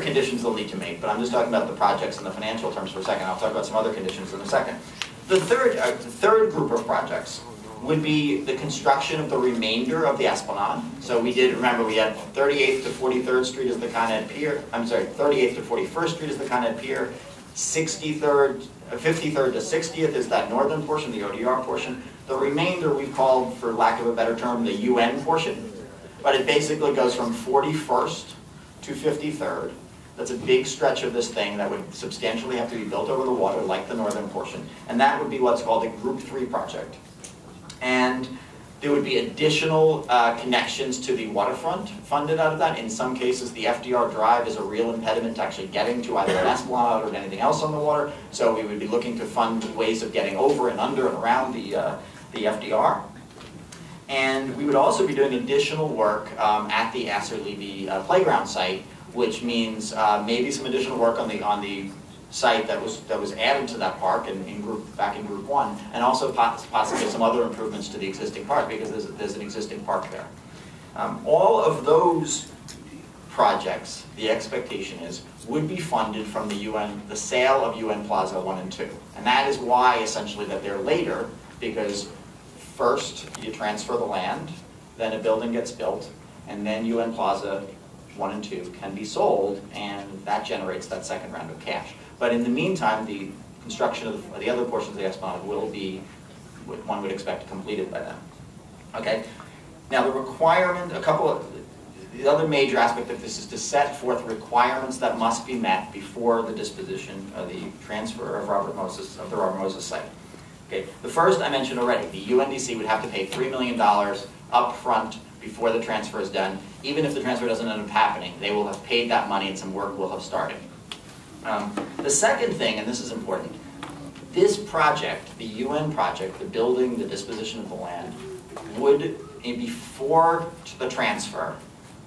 conditions they'll need to make, but I'm just talking about the projects in the financial terms for a second. I'll talk about some other conditions in a second. The third group of projects would be the construction of the remainder of the Esplanade. So we did, remember, we had 38th to 43rd Street as the Con Ed Pier, 38th to 41st Street is the Con Ed Pier, 53rd to 60th is that northern portion, the ODR portion. The remainder we called, for lack of a better term, the UN portion. But it basically goes from 41st to 53rd. That's a big stretch of this thing that would substantially have to be built over the water, like the northern portion. And that would be what's called a Group 3 project. And there would be additional connections to the waterfront funded out of that. In some cases, the FDR Drive is a real impediment to actually getting to either an Esplanade or anything else on the water. So we would be looking to fund ways of getting over and under and around the FDR. And we would also be doing additional work at the Asser-Levy playground site, which means maybe some additional work on the site that was added to that park back in Group 1, and also possibly some other improvements to the existing park, because there's an existing park there. All of those projects, the expectation is, would be funded from the sale of UN Plaza 1 and 2. And that is why, essentially, that they're later, because first you transfer the land, then a building gets built, and then UN Plaza 1 and 2 can be sold, and that generates that second round of cash. But in the meantime, the construction of the other portions of the Esplanade will be, one would expect, completed by then. Okay? Now the requirement, the other major aspect of this is to set forth requirements that must be met before the disposition of the transfer of the Robert Moses site. Okay, the first I mentioned already, the UNDC would have to pay $3 million up front before the transfer is done. Even if the transfer doesn't end up happening, they will have paid that money and some work will have started. The second thing, and this is important, this project, the UN project, the building, the disposition of the land, would, before the transfer,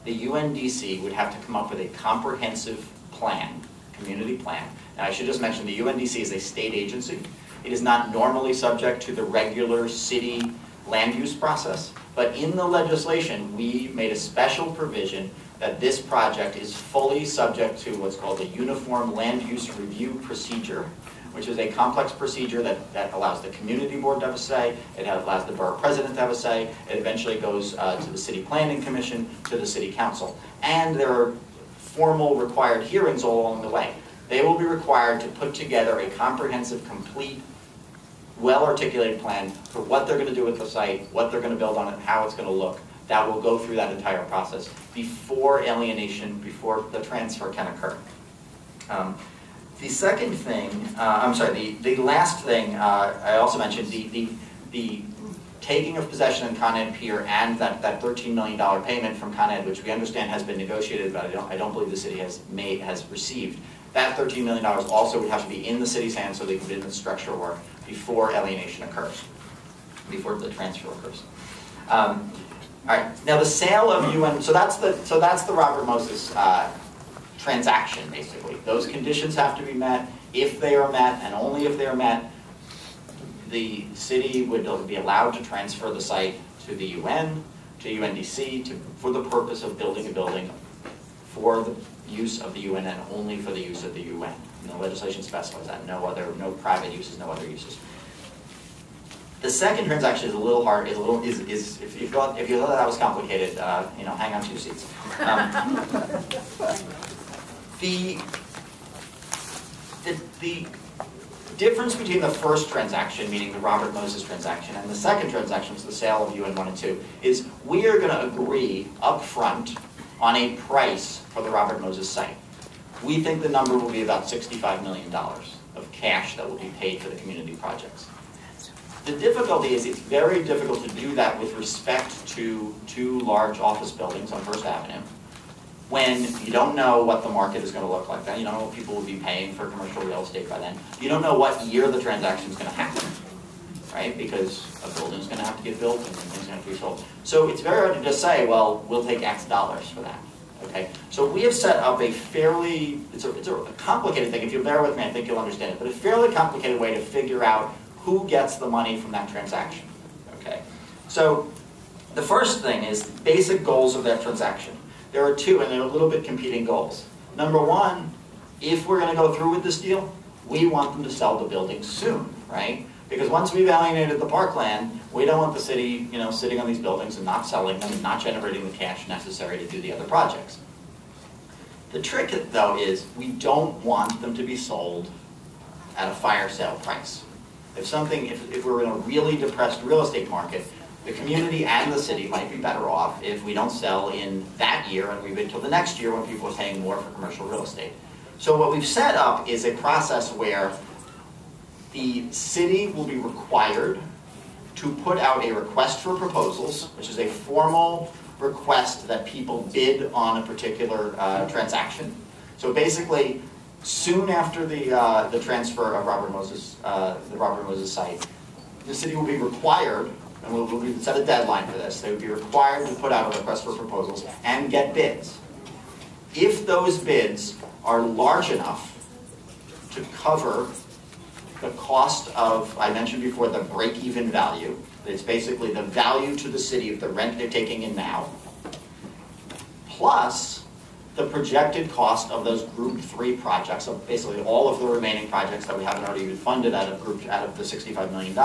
the UNDC would have to come up with a comprehensive plan, community plan. Now I should just mention the UNDC is a state agency. It is not normally subject to the regular city land use process, but in the legislation we made a special provision that this project is fully subject to what's called a Uniform Land Use Review Procedure, which is a complex procedure that allows the community board to have a say, it allows the borough president to have a say, it eventually goes to the city planning commission, to the city council. And there are formal required hearings all along the way. They will be required to put together a comprehensive, complete, well-articulated plan for what they're going to do with the site, what they're going to build on it, how it's going to look. That will go through that entire process before alienation, before the transfer can occur. The second thing, the last thing I also mentioned, the taking of possession in Con Ed Pier and that $13 million payment from Con Ed, which we understand has been negotiated, but I don't believe the city has received. That $13 million also would have to be in the city's hands so they can do the structural work before alienation occurs, before the transfer occurs. All right. Now the sale of UN, so that's the Robert Moses transaction basically. Those conditions have to be met. If they are met, and only if they are met, the city would be allowed to transfer the site to the UN, to UNDC, for the purpose of building a building for the use of the UN and only for the use of the UN. And the legislation specifies that. No private uses, no other uses. The second transaction is a little hard. If you thought that was complicated, hang on to your seats. The difference between the first transaction, meaning the Robert Moses transaction, and the second transaction, which is the sale of UN 1 and 2, is we are going to agree up front on a price for the Robert Moses site. We think the number will be about $65 million of cash that will be paid for the community projects. The difficulty is it's very difficult to do that with respect to two large office buildings on First Avenue when you don't know what the market is going to look like then. You don't know what people will be paying for commercial real estate by then. You don't know what year the transaction is going to happen, right? Because a building is going to have to get built and things are going to have to be sold. So it's very hard to just say, well, we'll take X dollars for that. Okay, so we have set up a fairly, it's a complicated thing. If you bear with me, I think you'll understand it, but a fairly complicated way to figure out who gets the money from that transaction. Okay, so the first thing is basic goals of that transaction. There are two, and they're a little bit competing goals. Number one, if we're going to go through with this deal, we want them to sell the buildings soon, right? Because once we've alienated the parkland, we don't want the city, sitting on these buildings and not selling them, and not generating the cash necessary to do the other projects. The trick, though, is we don't want them to be sold at a fire sale price. If we're in a really depressed real estate market, the community and the city might be better off if we don't sell in that year and we wait until the next year when people are paying more for commercial real estate. So what we've set up is a process where the city will be required to put out a request for proposals, which is a formal request that people bid on a particular transaction. So basically, soon after the transfer of the Robert Moses site, the city will be required, and we'll set a deadline for this, they would be required to put out a request for proposals and get bids. If those bids are large enough to cover the cost of, I mentioned before, the break-even value, it's basically the value to the city of the rent they're taking in now, plus the projected cost of those Group 3 projects, so basically all of the remaining projects that we haven't already even funded out of the $65 million.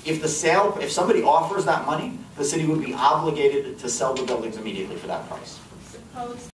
If somebody offers that money, the city would be obligated to sell the buildings immediately for that price.